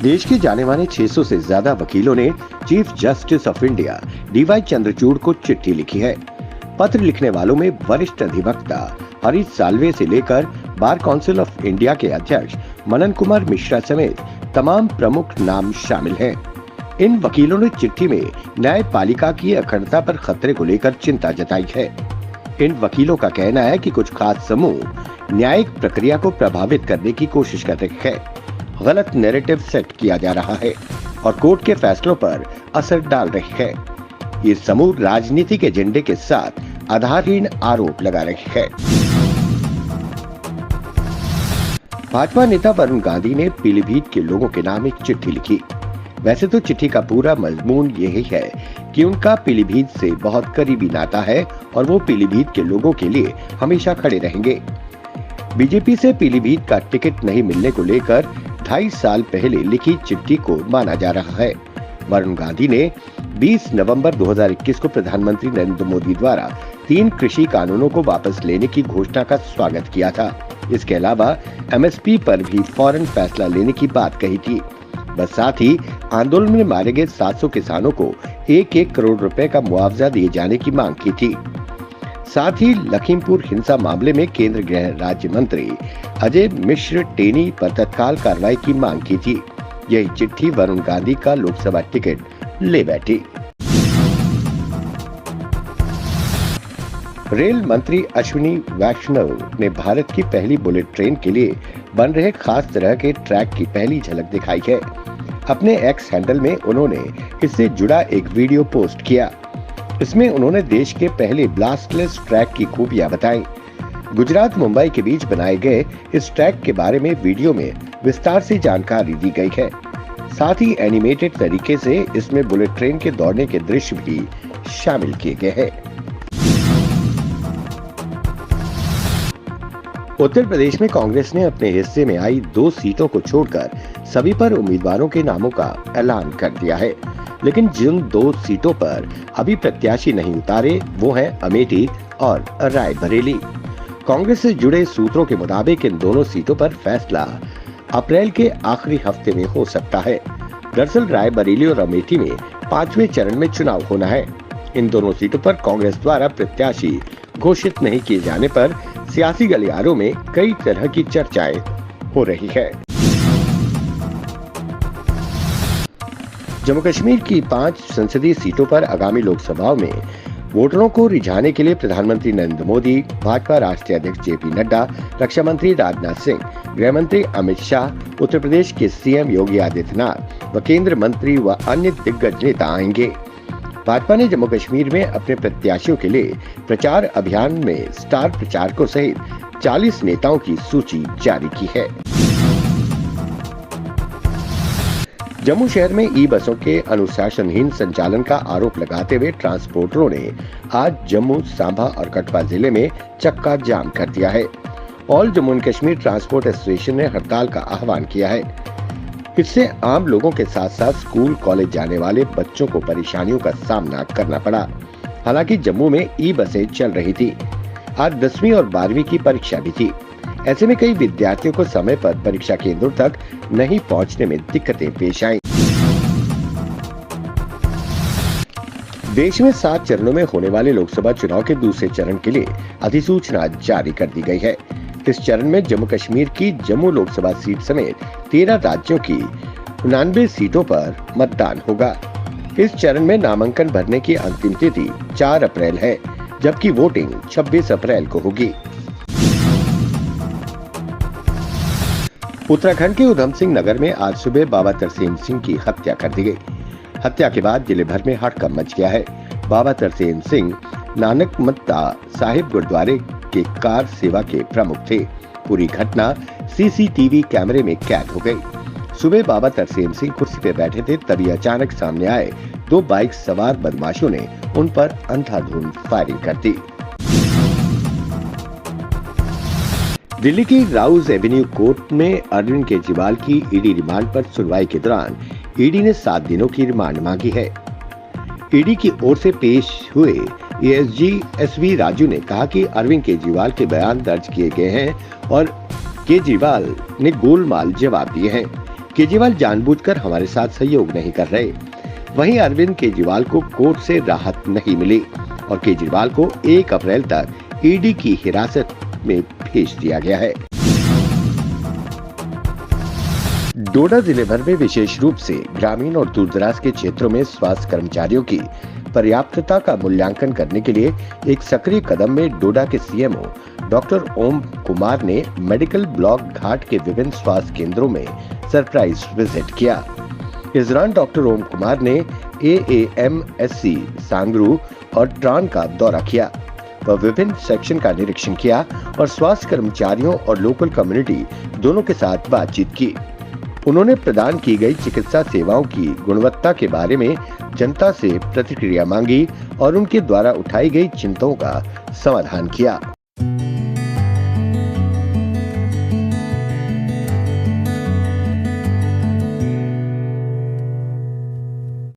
देश के जाने माने 600 से ज्यादा वकीलों ने chief justice of India DY Chandrachud को चिट्ठी लिखी है। पत्र लिखने वालों में वरिष्ठ अधिवक्ता हरीश साल्वे से लेकर बार काउंसिल ऑफ इंडिया के अध्यक्ष मनन कुमार मिश्रा समेत तमाम प्रमुख नाम शामिल हैं। इन वकीलों ने चिट्ठी में न्यायपालिका की अखंडता पर खतरे को लेकर चिंता जताई है। इन वकीलों का कहना है कि कुछ खास समूह न्यायिक प्रक्रिया को प्रभावित करने की कोशिश कर रहे हैं, गलत नैरेटिव सेट किया जा रहा है और कोर्ट के फैसलों पर असर डाल रहे हैं। ये समूह राजनीतिक एजेंडे के साथ आधारहीन आरोप लगा रहे हैं। भाजपा नेता वरुण गांधी ने पीलीभीत के लोगों के नाम एक चिट्ठी लिखी। वैसे तो चिट्ठी का पूरा मजमून यही है कि उनका पीलीभीत से बहुत करीबी नाता है और वो पीलीभीत के लोगों के लिए हमेशा खड़े रहेंगे। बीजेपी से पीलीभीत का टिकट नहीं मिलने को लेकर 2.5 साल पहले लिखी चिट्ठी को माना जा रहा है। वरुण गांधी ने 20 नवंबर 2021 को प्रधानमंत्री नरेंद्र मोदी द्वारा 3 कृषि कानूनों को वापस लेने की घोषणा का स्वागत किया था। इसके अलावा एमएसपी पर भी फौरन फैसला लेने की बात कही थी। बस साथ ही आंदोलन में मारे गए 700 किसानों को 1-1 करोड़ रुपए का मुआवजा दिए जाने की मांग की थी। साथ ही लखीमपुर हिंसा मामले में केंद्र गृह राज्य मंत्री अजय मिश्र टेनी पर तत्काल कार्रवाई की मांग की थी। यही चिट्ठी वरुण गांधी का लोकसभा टिकट ले बैठी। रेल मंत्री अश्विनी वैष्णव ने भारत की पहली बुलेट ट्रेन के लिए बन रहे खास तरह के ट्रैक की पहली झलक दिखाई है। अपने एक्स हैंडल में उन्होंने इससे जुड़ा एक वीडियो पोस्ट किया। इसमें उन्होंने देश के पहले ब्लास्टलेस ट्रैक की खूबियां बताई। गुजरात मुंबई के बीच बनाए गए इस ट्रैक के बारे में वीडियो में विस्तार से जानकारी दी गई है। साथ ही एनिमेटेड तरीके से इसमें बुलेट ट्रेन के दौड़ने के दृश्य भी शामिल किए गए हैं। उत्तर प्रदेश में कांग्रेस ने अपने हिस्से में आई 2 सीटों को छोड़कर सभी पर उम्मीदवारों के नामों का ऐलान कर दिया है, लेकिन जिन 2 सीटों पर अभी प्रत्याशी नहीं उतारे वो हैं अमेठी और रायबरेली। कांग्रेस से जुड़े सूत्रों के मुताबिक इन दोनों सीटों पर फैसला अप्रैल के आखिरी हफ्ते में हो सकता है। दरअसल रायबरेली और अमेठी में 5वें चरण में चुनाव होना है। इन दोनों सीटों पर कांग्रेस द्वारा प्रत्याशी घोषित नहीं किए जाने पर सियासी गलियारों में कई तरह की चर्चाएं हो रही है। जम्मू कश्मीर की 5 संसदीय सीटों पर आगामी लोकसभाओं में वोटरों को रिझाने के लिए प्रधानमंत्री नरेंद्र मोदी, भाजपा राष्ट्रीय अध्यक्ष जेपी नड्डा, रक्षा मंत्री राजनाथ सिंह, गृह मंत्री अमित शाह, उत्तर प्रदेश के सीएम योगी आदित्यनाथ व केंद्र मंत्री व अन्य दिग्गज नेता आएंगे। भाजपा ने जम्मू कश्मीर में अपने प्रत्याशियों के लिए प्रचार अभियान में स्टार प्रचारकों सहित 40 नेताओं की सूची जारी की है। जम्मू शहर में ई बसों के अनुशासनहीन संचालन का आरोप लगाते हुए ट्रांसपोर्टरों ने आज जम्मू, सांबा और कठुआ जिले में चक्का जाम कर दिया है। All Jammu and Kashmir transport association ने हड़ताल का आह्वान किया है। इससे आम लोगों के साथ साथ स्कूल कॉलेज जाने वाले बच्चों को परेशानियों का सामना करना पड़ा। हालांकि जम्मू में ई बसें चल रही थी। आज 10वीं और 12वीं की परीक्षा भी थी। ऐसे में कई विद्यार्थियों को समय पर परीक्षा केंद्रों तक नहीं पहुंचने में दिक्कतें पेश आईं। देश में 7 चरणों में होने वाले लोकसभा चुनाव के दूसरे चरण के लिए अधिसूचना जारी कर दी गई है। इस चरण में जम्मू कश्मीर की जम्मू लोकसभा सीट समेत 13 राज्यों की 99 सीटों पर मतदान होगा। इस चरण में नामांकन भरने की अंतिम तिथि 4 अप्रैल है, जबकि वोटिंग 26 अप्रैल को होगी। उत्तराखंड के उधम सिंह नगर में आज सुबह बाबा तरसेम सिंह की हत्या कर दी गई। हत्या के बाद जिले भर में हड़कंप मच गया है। बाबा तरसेम सिंह नानक मत्ता साहिब गुरुद्वारे के कार सेवा के प्रमुख थे। पूरी घटना सीसीटीवी कैमरे में कैद हो गई। सुबह बाबा तरसेम सिंह कुर्सी पे बैठे थे, तभी अचानक सामने आए 2 बाइक सवार बदमाशों ने उन पर अंधाधुंध फायरिंग कर दी। दिल्ली की राउज एवेन्यू कोर्ट में अरविंद केजरीवाल की ईडी रिमांड पर सुनवाई के दौरान ईडी ने 7 दिनों की रिमांड मांगी है। ईडी की ओर से पेश हुए एएसजी एसवी राजू ने कहा कि अरविंद केजरीवाल के बयान दर्ज किए गए हैं और केजरीवाल ने गोलमाल जवाब दिए हैं। केजरीवाल जानबूझकर हमारे साथ सहयोग नहीं कर रहे। वहीं अरविंद केजरीवाल को कोर्ट से राहत नहीं मिली और केजरीवाल को 1 अप्रैल तक ईडी की हिरासत में भेज दिया गया है। डोडा जिले भर में विशेष रूप से ग्रामीण और दूरदराज के क्षेत्रों में स्वास्थ्य कर्मचारियों की पर्याप्तता का मूल्यांकन करने के लिए एक सक्रिय कदम में डोडा के सीएमओ डॉक्टर ओम कुमार ने मेडिकल ब्लॉक घाट के विभिन्न स्वास्थ्य केंद्रों में सरप्राइज विजिट किया। इस दौरान डॉक्टर ओम कुमार ने AAMSC सांगरू और ट्रान का दौरा किया। वह विभिन्न सेक्शन का निरीक्षण किया और स्वास्थ्य कर्मचारियों और लोकल कम्युनिटी दोनों के साथ बातचीत की। उन्होंने प्रदान की गई चिकित्सा सेवाओं की गुणवत्ता के बारे में जनता से प्रतिक्रिया मांगी और उनके द्वारा उठाई गई चिंताओं का समाधान किया।